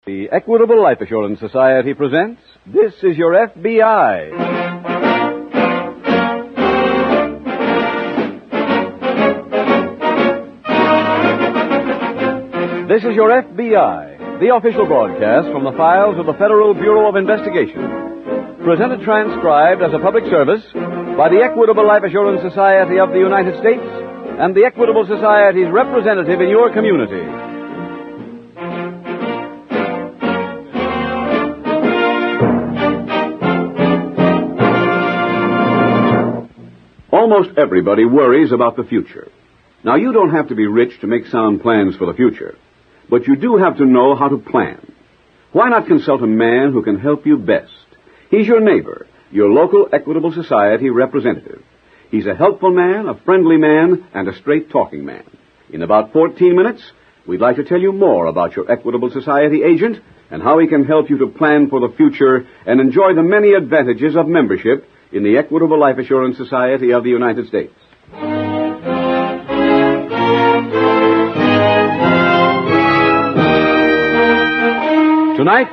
The Equitable Life Assurance Society presents, This is Your F.B.I. This is Your F.B.I., the official broadcast from the files of the Federal Bureau of Investigation. Presented transcribed as a public service by the Equitable Life Assurance Society of the United States and the Equitable Society's representative in your community. Almost everybody worries about the future. Now, you don't have to be rich to make sound plans for the future, but you do have to know how to plan. Why not consult a man who can help you best? He's your neighbor, your local Equitable Society representative. He's a helpful man, a friendly man, and a straight-talking man. In about 14 minutes, we'd like to tell you more about your Equitable Society agent and how he can help you to plan for the future and enjoy the many advantages of membership in the Equitable Life Assurance Society of the United States. Tonight,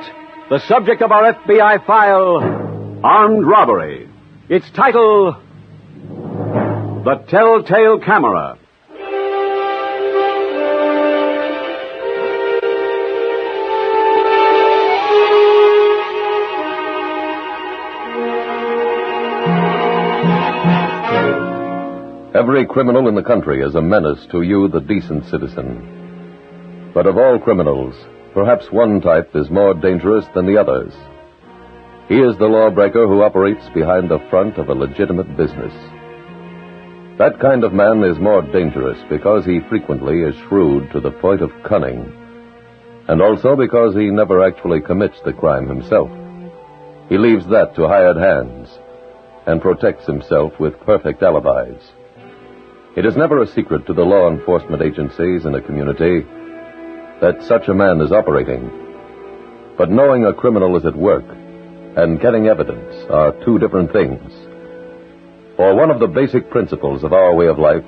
the subject of our FBI file, armed robbery. Its title, The Telltale Camera. Every criminal in the country is a menace to you, the decent citizen. But of all criminals, perhaps one type is more dangerous than the others. He is the lawbreaker who operates behind the front of a legitimate business. That kind of man is more dangerous because he frequently is shrewd to the point of cunning, and also because he never actually commits the crime himself. He leaves that to hired hands and protects himself with perfect alibis. It is never a secret to the law enforcement agencies in a community that such a man is operating. But knowing a criminal is at work and getting evidence are two different things. For one of the basic principles of our way of life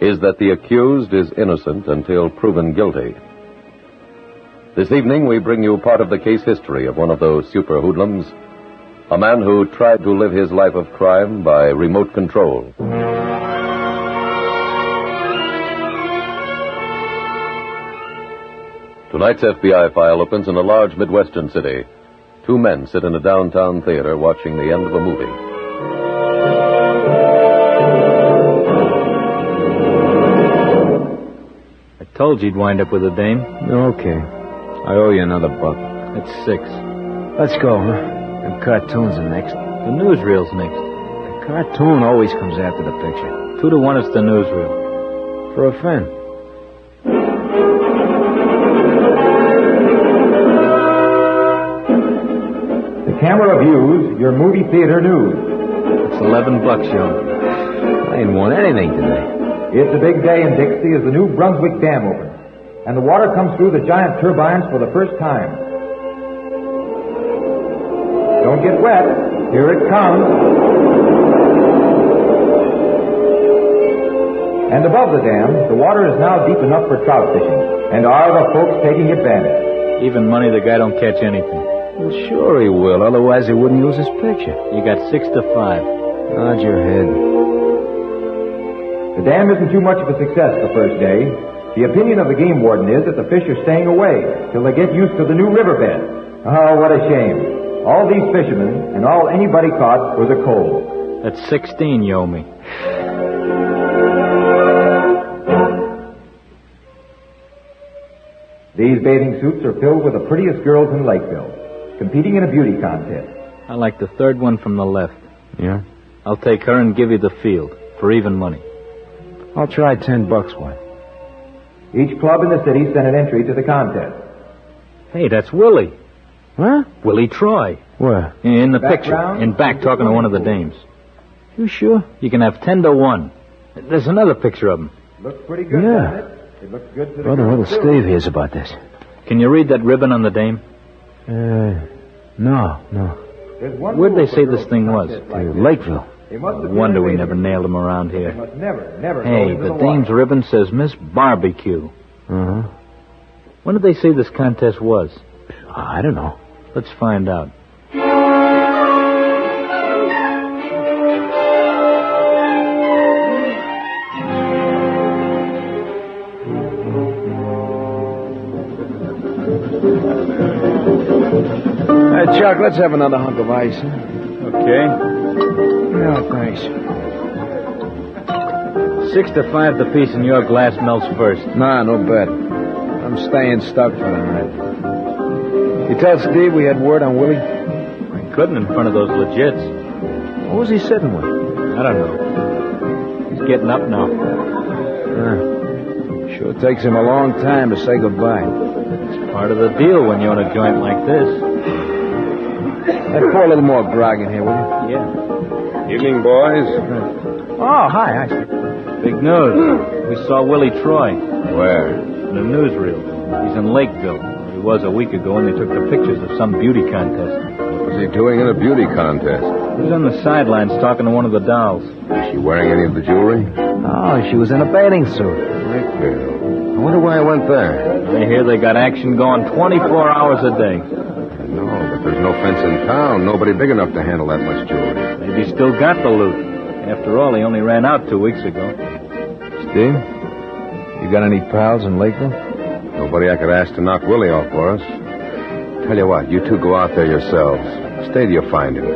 is that the accused is innocent until proven guilty. This evening we bring you part of the case history of one of those super hoodlums, a man who tried to live his life of crime by remote control. Tonight's FBI file opens in a large Midwestern city. Two men sit in a downtown theater watching the end of a movie. I told you'd wind up with a dame. Okay. I owe you another $1. That's 6. Let's go, huh? Them cartoons are next. The newsreel's next. The cartoon always comes after the picture. 2 to 1 is the newsreel. For a friend. The camera views your movie theater news. It's $11, yo. I ain't won anything today. It's a big day in Dixie as the New Brunswick Dam opens, and the water comes through the giant turbines for the first time. Don't get wet. Here it comes. And above the dam, the water is now deep enough for trout fishing. And are the folks taking advantage? Even money, the guy don't catch anything. Well, sure he will. Otherwise he wouldn't use his picture. You got 6 to 5. Nod your head. The dam isn't too much of a success the first day. The opinion of the game warden is that the fish are staying away till they get used to the new riverbed. Oh, what a shame. All these fishermen and all anybody caught was a cold. That's 16 you owe me. These bathing suits are filled with the prettiest girls in Lakeville, competing in a beauty contest. I like the third one from the left. Yeah? I'll take her and give you the field for even money. I'll try $10, one. Each club in the city sent an entry to the contest. Hey, that's Willie. Huh? Willie Troy. Where? In the picture. Background? In back, talking to one of the dames. You sure? You can have 10 to 1. There's another picture of him. Looks pretty good, Yeah. doesn't it? It looks good to the Brother girls, Little too. Steve hears about this. Can you read that ribbon on the dame? No. There's one Where'd rule they for say girls this thing was? contests like this. Lakeville. They must No appear wonder in we bathing never suits. nailed them around They here. must never go Hey, into the the dame's water. ribbon says Miss Barbecue. Uh-huh. When did they say this contest was? I don't know. Let's find out. Hey, Chuck, let's have another hunk of ice, huh? Okay. No, thanks. 6 to 5 the piece, and your glass melts first. Nah, no bet. I'm staying stuck for the night. You tell Steve we had word on Willie? I couldn't in front of those legits. What was he sitting with? I don't know. He's getting up now. Sure takes him a long time to say goodbye. It's part of the deal when you own a joint like this. Hey, pour a little more grog in here, will you? Yeah. Evening, boys. Oh, hi. Big news. We saw Willie Troy. Where? In a newsreel. He's in Lakeville. He was a week ago, and they took the pictures of some beauty contest. What was he doing in a beauty contest? He was on the sidelines talking to one of the dolls. Was she wearing any of the jewelry? Oh, she was in a bathing suit. Lakeville. I wonder why I went there. I hear they got action going 24 hours a day. No, but there's no fence in town. Nobody big enough to handle that much jewelry. Maybe he still got the loot. After all, he only ran out 2 weeks ago. Steve, you got any pals in Lakeville? Nobody I could ask to knock Willie off for us. Tell you what, you two go out there yourselves. Stay till you find him.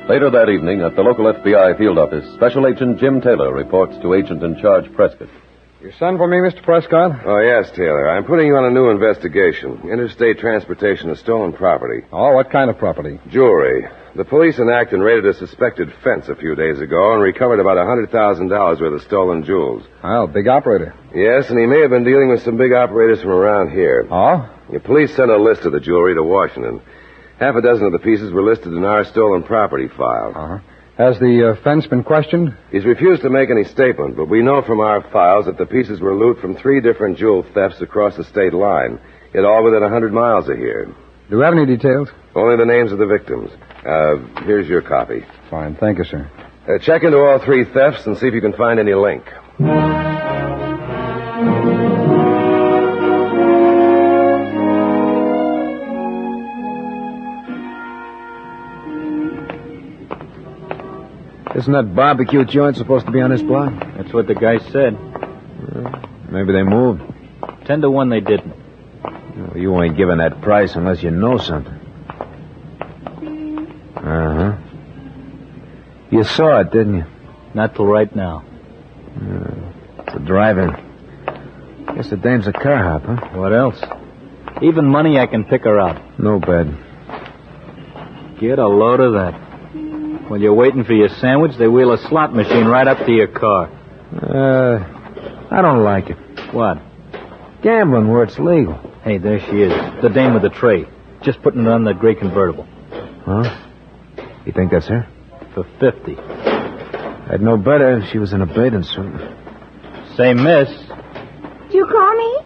Later that evening, at the local F.B.I. field office, Special Agent Jim Taylor reports to Agent in Charge Prescott. You send for me, Mr. Prescott? Oh, yes, Taylor. I'm putting you on a new investigation. Interstate transportation of stolen property. Oh, what kind of property? Jewelry. The police in Acton raided a suspected fence a few days ago and recovered about $100,000 worth of stolen jewels. Well, big operator. Yes, and he may have been dealing with some big operators from around here. Oh? The police sent a list of the jewelry to Washington. Half a dozen of the pieces were listed in our stolen property file. Uh-huh. Has the fence been questioned? He's refused to make any statement, but we know from our files that the pieces were loot from 3 different jewel thefts across the state line, yet all within 100 miles of here. Do we have any details? Only the names of the victims. Here's your copy. Fine. Thank you, sir. Check into all 3 thefts and see if you can find any link. Isn't that barbecue joint supposed to be on this block? That's what the guy said. Maybe they moved. 10 to 1 they didn't. Well, you ain't giving that price unless you know something. Uh-huh. You saw it, didn't you? Not till right now. It's a drive-in. Guess the dame's a car hop, huh? What else? Even money, I can pick her out. No bad. Get a load of that. While you're waiting for your sandwich, they wheel a slot machine right up to your car. I don't like it. What? Gambling where it's legal. Hey, there she is. The dame with the tray. Just putting it on that gray convertible. Huh? You think that's her? For 50. I'd know better if she was in a bathing suit. Say, miss, Did you call me?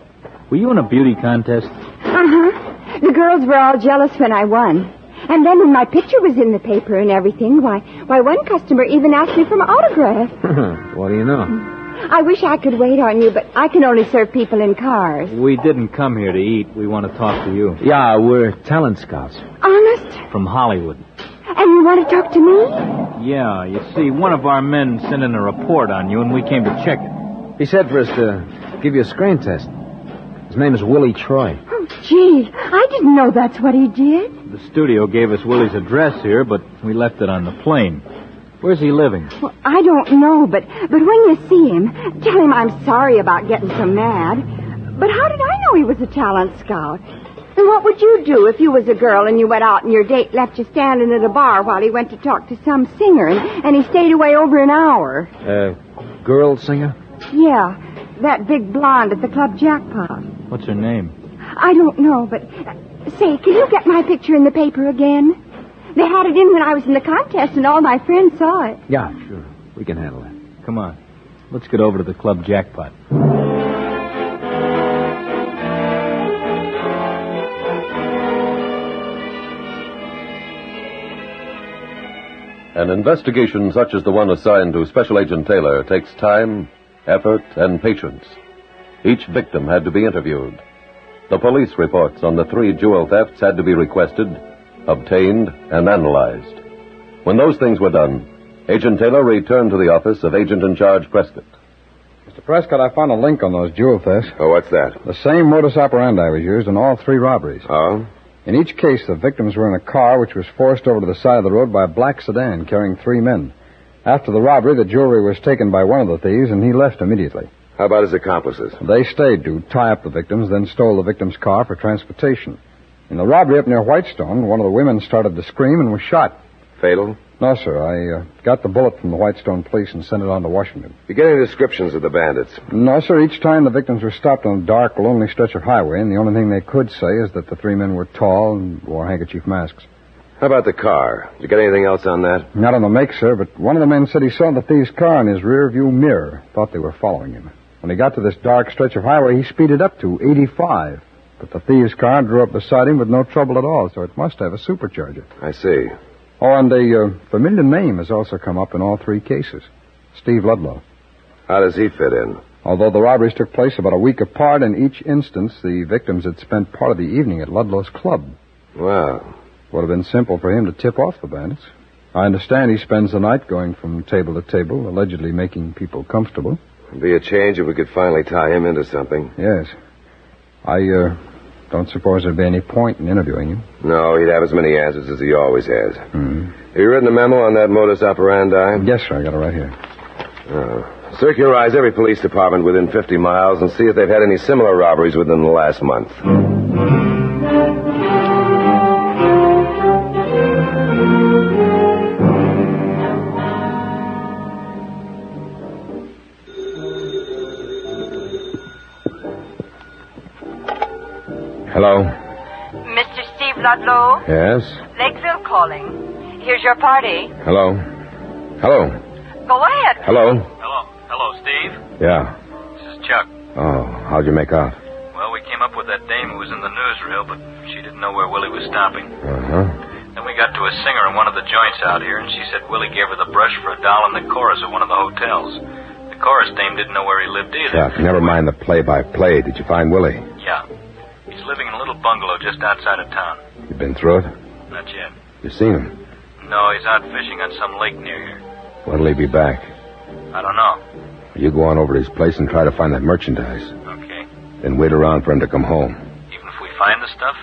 were you in a beauty contest? Uh-huh. The girls were all jealous when I won. And then when my picture was in the paper and everything, why, one customer even asked me for my autograph. What do you know? I wish I could wait on you, but I can only serve people in cars. We didn't come here to eat. We want to talk to you. Yeah, we're talent scouts. Honest? From Hollywood. And you want to talk to me? Yeah, you see, one of our men sent in a report on you, and we came to check it. He said for us to give you a screen test. His name is Willie Troy. Oh, gee, I didn't know that's what he did. The studio gave us Willie's address here, but we left it on the plane. Where's he living? Well, I don't know, but when you see him, tell him I'm sorry about getting so mad. But how did I know he was a talent scout? And what would you do if you was a girl and you went out and your date left you standing at a bar while he went to talk to some singer and he stayed away over an hour? Girl singer? Yeah, that big blonde at the Club Jackpot. What's her name? I don't know, but... Say, can you get my picture in the paper again? They had it in when I was in the contest and all my friends saw it. Yeah, sure. We can handle that. Come on. Let's get over to the Club Jackpot. An investigation such as the one assigned to Special Agent Taylor takes time, effort, and patience. Each victim had to be interviewed. The police reports on the 3 jewel thefts had to be requested, obtained, and analyzed. When those things were done, Agent Taylor returned to the office of Agent in Charge Prescott. Mr. Prescott, I found a link on those jewel thefts. Oh, what's that? The same modus operandi was used in all 3 robberies. Oh? In each case, the victims were in a car which was forced over to the side of the road by a black sedan carrying 3 men. After the robbery, the jewelry was taken by one of the thieves, and he left immediately. How about his accomplices? They stayed to tie up the victims, then stole the victim's car for transportation. In the robbery up near Whitestone, one of the women started to scream and was shot. Fatal? No, sir. I got the bullet from the Whitestone police and sent it on to Washington. You get any descriptions of the bandits? No, sir. Each time the victims were stopped on a dark, lonely stretch of highway, and the only thing they could say is that the 3 men were tall and wore handkerchief masks. How about the car? Did you get anything else on that? Not on the make, sir, but one of the men said he saw the thief's car in his rear-view mirror. Thought they were following him. When he got to this dark stretch of highway, he speeded up to 85. But the thieves' car drew up beside him with no trouble at all, so it must have a supercharger. I see. Oh, and a familiar name has also come up in all 3 cases. Steve Ludlow. How does he fit in? Although the robberies took place about a week apart, in each instance, the victims had spent part of the evening at Ludlow's club. Well, Would have been simple for him to tip off the bandits. I understand he spends the night going from table to table, allegedly making people comfortable. it'd be a change if we could finally tie him into something. Yes. I don't suppose there'd be any point in interviewing him. No, he'd have as many answers as he always has. Mm-hmm. Have you written a memo on that modus operandi? Yes, sir. I got it right here. Circularize every police department within 50 miles and see if they've had any similar robberies within the last month. Hello? Mr. Steve Ludlow? Yes? Lakeville calling. Here's your party. Hello? Hello? Go ahead. Hello? Hello, Steve? Yeah. This is Chuck. Oh, how'd you make out? Well, we came up with that dame who was in the newsreel, but she didn't know where Willie was stopping. Uh-huh. Then we got to a singer in one of the joints out here, and she said Willie gave her the brush for $1 in the chorus at one of the hotels. The chorus dame didn't know where he lived either. Chuck, never mind the play-by-play. Did you find Willie? Yeah. He's living in a little bungalow just outside of town. You been through it? Not yet. You seen him? No, he's out fishing on some lake near here. When'll he be back? I don't know. You go on over to his place and try to find that merchandise. Okay. Then wait around for him to come home. Even if we find the stuff?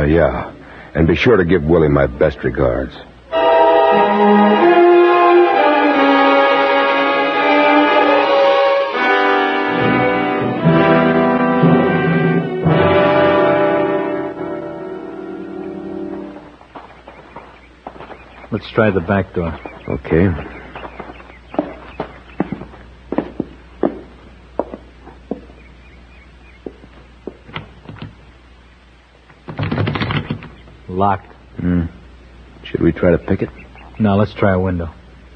Yeah. And be sure to give Willie my best regards. Let's try the back door. Okay. Locked. Should we try to pick it? No, let's try a window.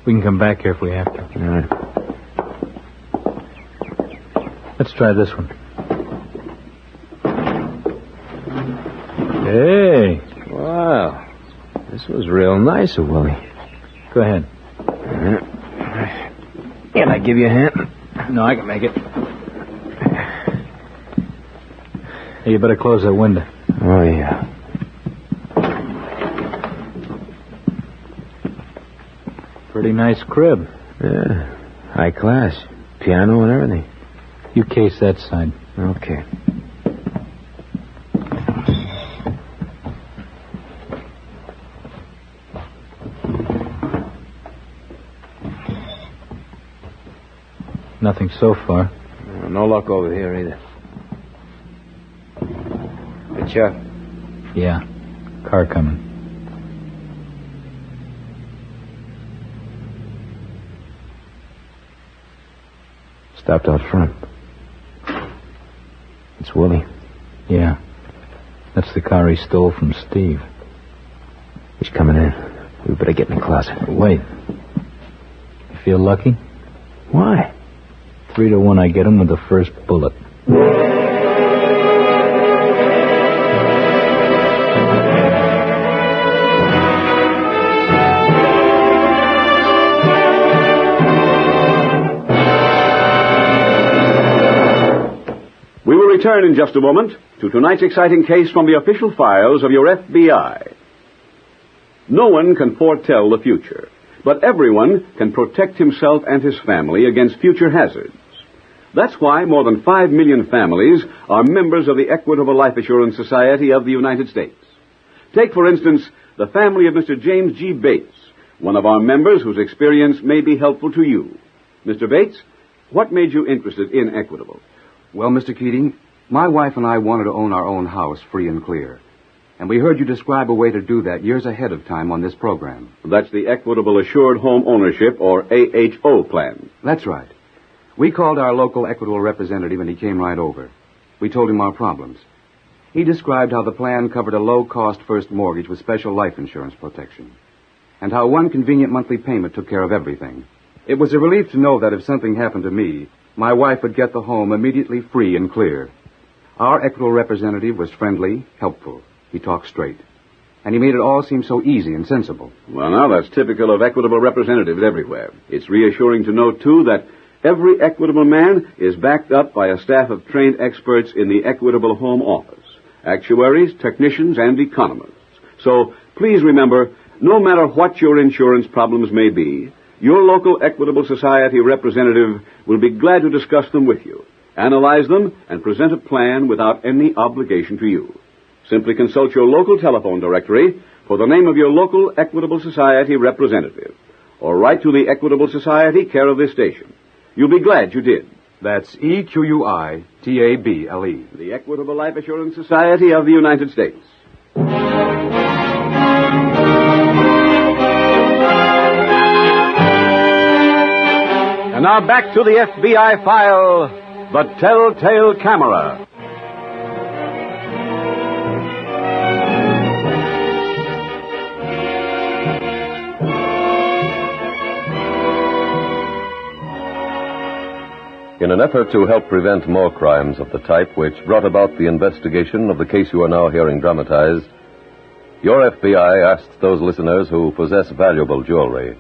We can come back here if we have to. All right. Let's try this one. Hey. Wow. This was real nice of Willie. Go ahead. Can I give you a hand? No, I can make it. Hey, you better close that window. Oh, yeah. Pretty nice crib. Yeah. High class. Piano and everything. You case that side. Okay. Nothing so far. No luck over here either. Hey, Chuck. Yeah. Car coming. Stopped out front. It's Willie. Yeah. That's the car he stole from Steve. He's coming in. We better get in the closet. Wait. You feel lucky? Why? 3 to 1 I get him with the first bullet. return in just a moment to tonight's exciting case from the official files of your FBI. No one can foretell the future, but everyone can protect himself and his family against future hazards. That's why more than 5 million families are members of the Equitable Life Assurance Society of the United States. Take, for instance, the family of Mr. James G. Bates, one of our members whose experience may be helpful to you. Mr. Bates, what made you interested in Equitable? Well, Mr. Keating, my wife and I wanted to own our own house free and clear. And we heard you describe a way to do that years ahead of time on this program. That's the Equitable Assured Home Ownership, or AHO plan. That's right. We called our local Equitable representative and he came right over. We told him our problems. He described how the plan covered a low-cost first mortgage with special life insurance protection, and how one convenient monthly payment took care of everything. It was a relief to know that if something happened to me, my wife would get the home immediately free and clear. Our Equitable representative was friendly, helpful. He talked straight. And he made it all seem so easy and sensible. Well, now, that's typical of Equitable representatives everywhere. It's reassuring to know, too, that every Equitable man is backed up by a staff of trained experts in the Equitable Home Office. Actuaries, technicians, and economists. So, please remember, no matter what your insurance problems may be, your local Equitable Society representative will be glad to discuss them with you, analyze them, and present a plan without any obligation to you. Simply consult your local telephone directory for the name of your local Equitable Society representative, or write to the Equitable Society, care of this station. You'll be glad you did. That's EQUITABLE. The Equitable Life Assurance Society of the United States. And now back to the FBI file, The Telltale Camera. In an effort to help prevent more crimes of the type which brought about the investigation of the case you are now hearing dramatized, your FBI asks those listeners who possess valuable jewelry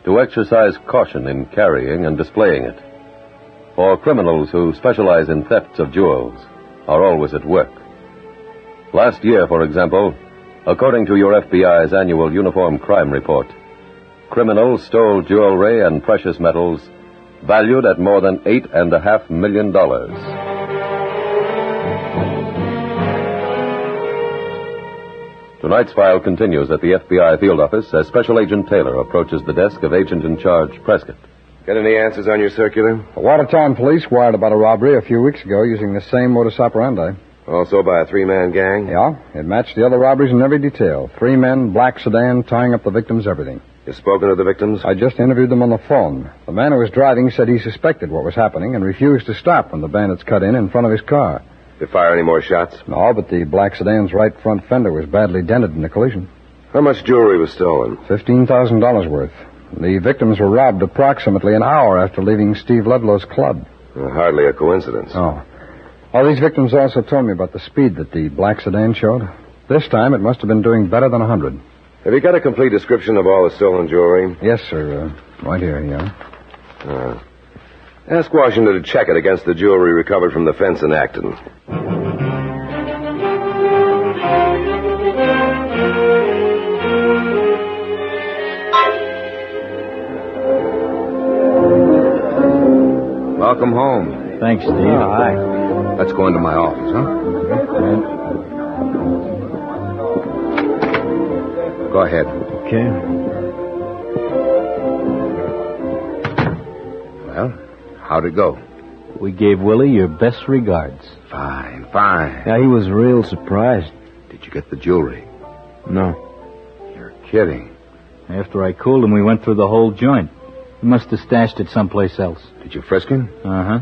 to exercise caution in carrying and displaying it. For criminals who specialize in thefts of jewels are always at work. Last year, for example, according to your FBI's annual Uniform Crime Report, criminals stole jewelry and precious metals valued at more than $8.5 million. Tonight's file continues at the FBI field office as Special Agent Taylor approaches the desk of Agent in Charge Prescott. Got any answers on your circular? The Watertown police wired about a robbery a few weeks ago using the same modus operandi. Also by a 3-man gang? Yeah, it matched the other robberies in every detail. 3 men, black sedan, tying up the victims, everything. You spoken to the victims? I just interviewed them on the phone. The man who was driving said he suspected what was happening and refused to stop when the bandits cut in front of his car. Did you fire any more shots? No, but the black sedan's right front fender was badly dented in the collision. How much jewelry was stolen? $15,000 worth. The victims were robbed approximately an hour after leaving Steve Ludlow's club. Hardly a coincidence. Oh. All these victims also told me about the speed that the black sedan showed. This time it must have been doing better than 100. Have you got a complete description of all the stolen jewelry? Yes, sir. Right here, yeah. Ask Washington to check it against the jewelry recovered from the fence in Acton. Welcome home. Thanks, Steve. Hi. Let's go into my office, huh? Go ahead. Okay. Well, how'd it go? We gave Willie your best regards. Fine. Yeah, he was real surprised. Did you get the jewelry? No. You're kidding. After I cooled him, we went through the whole joint. He must have stashed it someplace else. Did you frisk him? Uh-huh.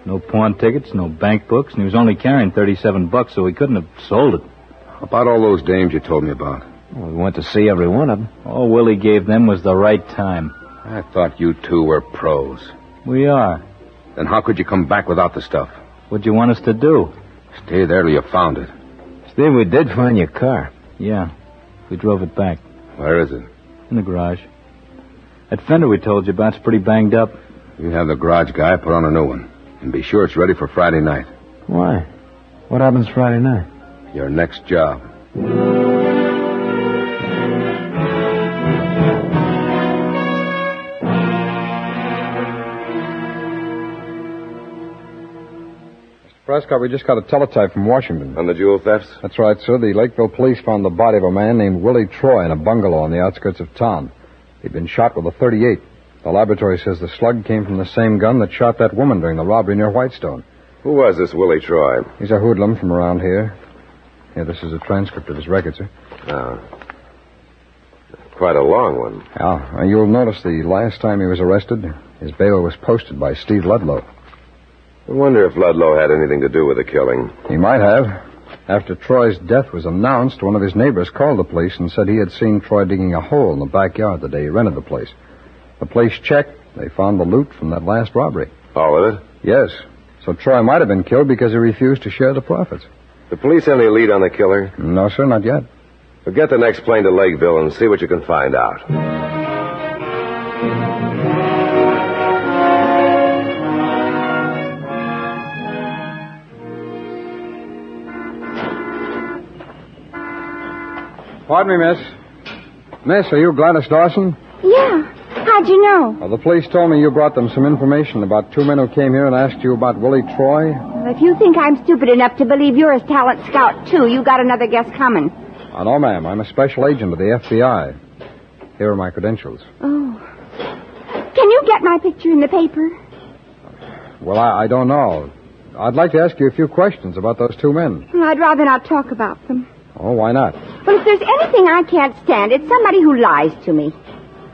No pawn tickets, no bank books, and he was only carrying $37, so he couldn't have sold it. How about all those dames you told me about? Well, we went to see every one of them. All Willie gave them was the right time. I thought you two were pros. We are. Then how could you come back without the stuff? What'd you want us to do? Stay there till you found it. Steve, we did find your car. Yeah. We drove it back. Where is it? In the garage. That fender we told you about's pretty banged up. You have the garage guy put on a new one. And be sure it's ready for Friday night. Why? What happens Friday night? Your next job. Prescott, we just got a teletype from Washington. On the jewel thefts? That's right, sir. The Lakeville police found the body of a man named Willie Troy in a bungalow on the outskirts of town. He'd been shot with a .38. The laboratory says the slug came from the same gun that shot that woman during the robbery near Whitestone. Who was this Willie Troy? He's a hoodlum from around here. Here, this is a transcript of his record, sir. Oh. Quite a long one. Yeah, you'll notice the last time he was arrested, his bail was posted by Steve Ludlow. I wonder if Ludlow had anything to do with the killing. He might have. After Troy's death was announced, one of his neighbors called the police and said he had seen Troy digging a hole in the backyard the day he rented the place. The police checked. They found the loot from that last robbery. All of it? Yes. So Troy might have been killed because he refused to share the profits. The police have any lead on the killer? No, sir, not yet. Well, get the next plane to Lakeville and see what you can find out. Pardon me, miss. Miss, are you Gladys Dawson? Yeah. How'd you know? Well, the police told me you brought them some information about two men who came here and asked you about Willie Troy. Well, if you think I'm stupid enough to believe you're a talent scout, too, you got another guess coming. Oh, no, ma'am. I'm a special agent of the F.B.I. Here are my credentials. Oh. Can you get my picture in the paper? Well, I don't know. I'd like to ask you a few questions about those two men. Well, I'd rather not talk about them. Oh, why not? Well, if there's anything I can't stand, it's somebody who lies to me.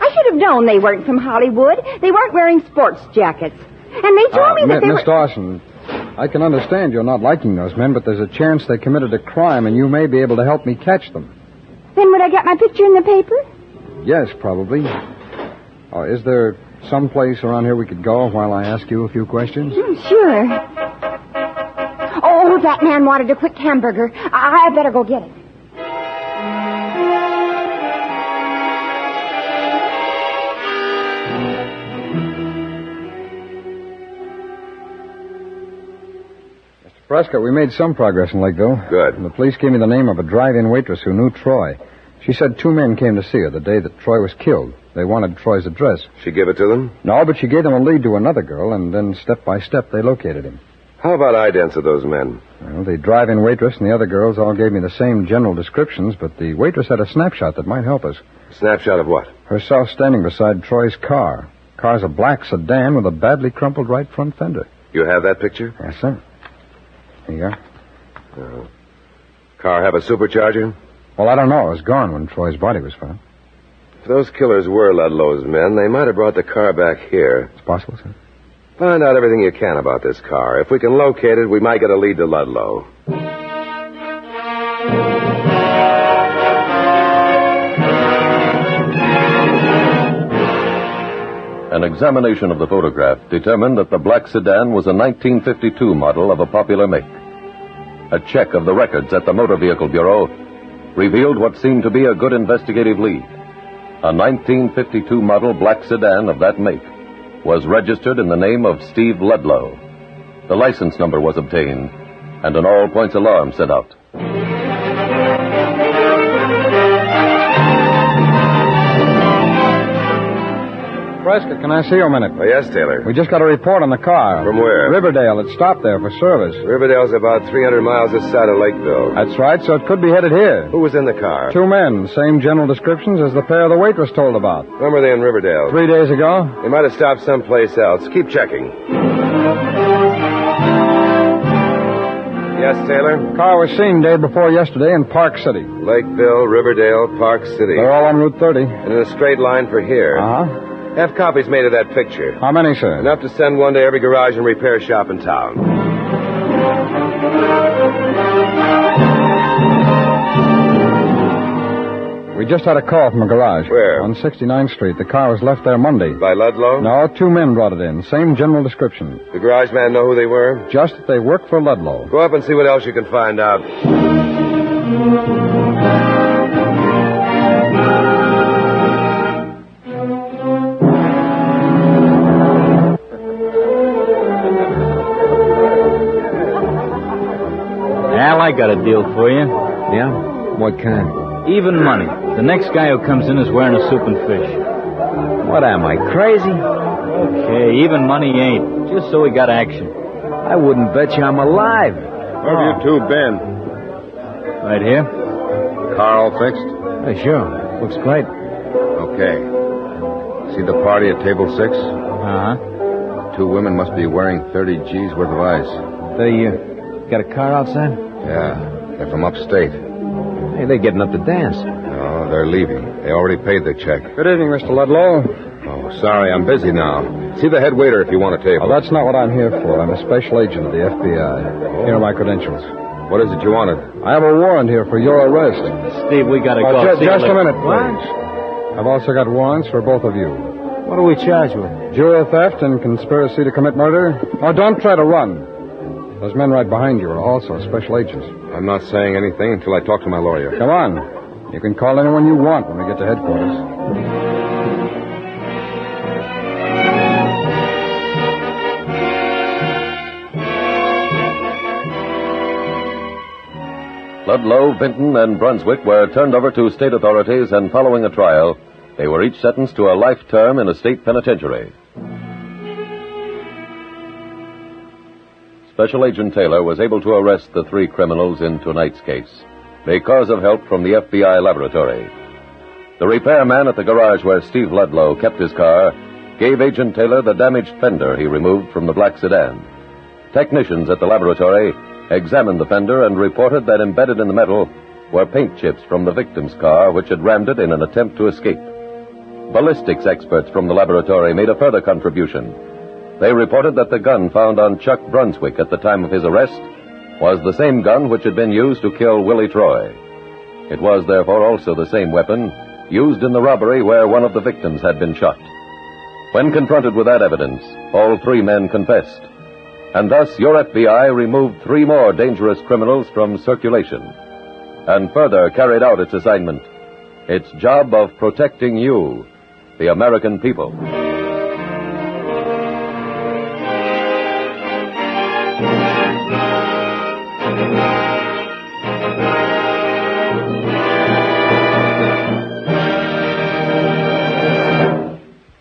I should have known they weren't from Hollywood. They weren't wearing sports jackets. And they told me that they Miss Dawson, I can understand you're not liking those men, but there's a chance they committed a crime, and you may be able to help me catch them. Then would I get my picture in the paper? Yes, probably. Is there some place around here we could go while I ask you a few questions? Sure. Oh, that man wanted a quick hamburger. I better go get it. Prescott, we made some progress in Lakeville. Good. And the police gave me the name of a drive-in waitress who knew Troy. She said two men came to see her the day that Troy was killed. They wanted Troy's address. She give it to them? No, but she gave them a lead to another girl, and then step by step they located him. How about idents of those men? Well, the drive-in waitress and the other girls all gave me the same general descriptions, but the waitress had a snapshot that might help us. Snapshot of what? Herself standing beside Troy's car. Car's a black sedan with a badly crumpled right front fender. You have that picture? Yes, sir. Here you are. Car have a supercharger? Well, I don't know. It was gone when Troy's body was found. If those killers were Ludlow's men, they might have brought the car back here. It's possible, sir. Find out everything you can about this car. If we can locate it, we might get a lead to Ludlow. An examination of the photograph determined that the black sedan was a 1952 model of a popular make. A check of the records at the Motor Vehicle Bureau revealed what seemed to be a good investigative lead. A 1952 model black sedan of that make was registered in the name of Steve Ludlow. The license number was obtained, and an all-points alarm sent out. Prescott, can I see you a minute? Oh, yes, Taylor. We just got a report on the car. From where? Riverdale. It stopped there for service. Riverdale's about 300 miles this side of Lakeville. That's right, so it could be headed here. Who was in the car? Two men, same general descriptions as the pair the waitress told about. When were they in Riverdale? 3 days ago. They might have stopped someplace else. Keep checking. Yes, Taylor? Car was seen day before yesterday in Park City. Lakeville, Riverdale, Park City. They're all on Route 30. And in a straight line for here. Uh-huh. Have copies made of that picture. How many, sir? Enough to send one to every garage and repair shop in town. We just had a call from a garage. Where? On 69th Street. The car was left there Monday. By Ludlow? No, two men brought it in. Same general description. The garage man know who they were? Just that they work for Ludlow. Go up and see what else you can find out. I got a deal for you. Yeah? What kind? Even money. The next guy who comes in is wearing a soup and fish. What am I, crazy? Okay, even money ain't. Just so we got action. I wouldn't bet you I'm alive. Where have you two been? Right here. Car all fixed? Sure. Looks great. Okay. See the party at table 6? Uh-huh. Two women must be wearing 30 G's worth of ice. They, got a car outside? Yeah, they're from upstate. Hey, they're getting up to dance. No, they're leaving. They already paid the check. Good evening, Mr. Ludlow. Oh, sorry, I'm busy now. See the head waiter if you want a table. Oh, that's not what I'm here for. I'm a special agent of the F.B.I. Here are my credentials. What is it you wanted? I have a warrant here for your arrest. Steve, we gotta go. Just a minute, please. I've also got warrants for both of you. What are we charged with? Jewel theft and conspiracy to commit murder. Oh, don't try to run. Those men right behind you are also special agents. I'm not saying anything until I talk to my lawyer. Come on. You can call anyone you want when we get to headquarters. Ludlow, Vinton, and Brunswick were turned over to state authorities, and following a trial, they were each sentenced to a life term in a state penitentiary. Special Agent Taylor was able to arrest the 3 criminals in tonight's case because of help from the FBI laboratory. The repairman at the garage where Steve Ludlow kept his car gave Agent Taylor the damaged fender he removed from the black sedan. Technicians at the laboratory examined the fender and reported that embedded in the metal were paint chips from the victim's car, which had rammed it in an attempt to escape. Ballistics experts from the laboratory made a further contribution. They reported that the gun found on Chuck Brunswick at the time of his arrest was the same gun which had been used to kill Willie Troy. It was therefore also the same weapon used in the robbery where one of the victims had been shot. When confronted with that evidence, all 3 men confessed. And thus your FBI removed 3 more dangerous criminals from circulation and further carried out its assignment, its job of protecting you, the American people.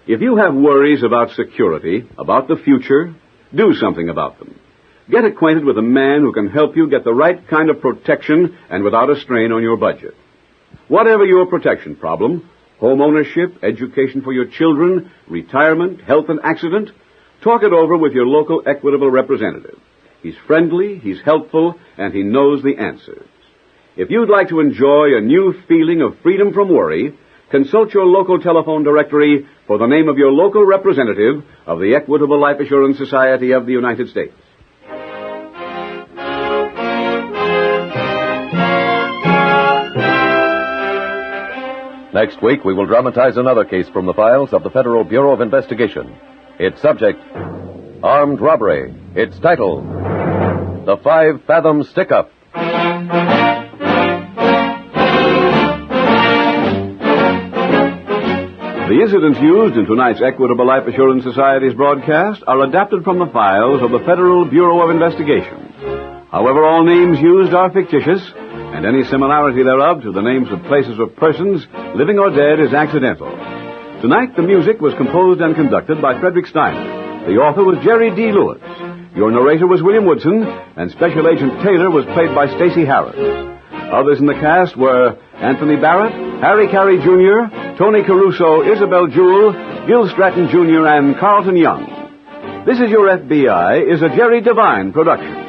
If you have worries about security, about the future, do something about them. Get acquainted with a man who can help you get the right kind of protection and without a strain on your budget. Whatever your protection problem, home ownership, education for your children, retirement, health and accident, talk it over with your local Equitable representative. He's friendly, he's helpful, and he knows the answers. If you'd like to enjoy a new feeling of freedom from worry, consult your local telephone directory for the name of your local representative of the Equitable Life Assurance Society of the United States. Next week, we will dramatize another case from the files of the Federal Bureau of Investigation. Its subject, armed robbery. Its title, The 5-Fathom Stick-Up. The incidents used in tonight's Equitable Life Assurance Society's broadcast are adapted from the files of the Federal Bureau of Investigation. However, all names used are fictitious, and any similarity thereof to the names of places or persons, living or dead, is accidental. Tonight, the music was composed and conducted by Frederick Steiner. The author was Jerry D. Lewis. Your narrator was William Woodson, and Special Agent Taylor was played by Stacy Harris. Others in the cast were Anthony Barrett, Harry Carey Jr., Tony Caruso, Isabel Jewell, Gil Stratton Jr., and Carlton Young. This Is Your F.B.I. is a Jerry Devine production.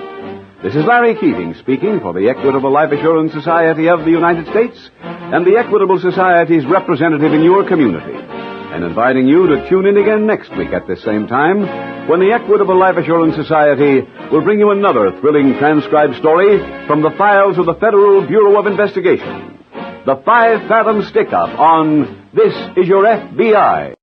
This is Larry Keating speaking for the Equitable Life Assurance Society of the United States and the Equitable Society's representative in your community, and inviting you to tune in again next week at this same time when the Equitable Life Assurance Society will bring you another thrilling transcribed story from the files of the Federal Bureau of Investigation. The 5-Fathom Stick-Up on This Is Your F.B.I.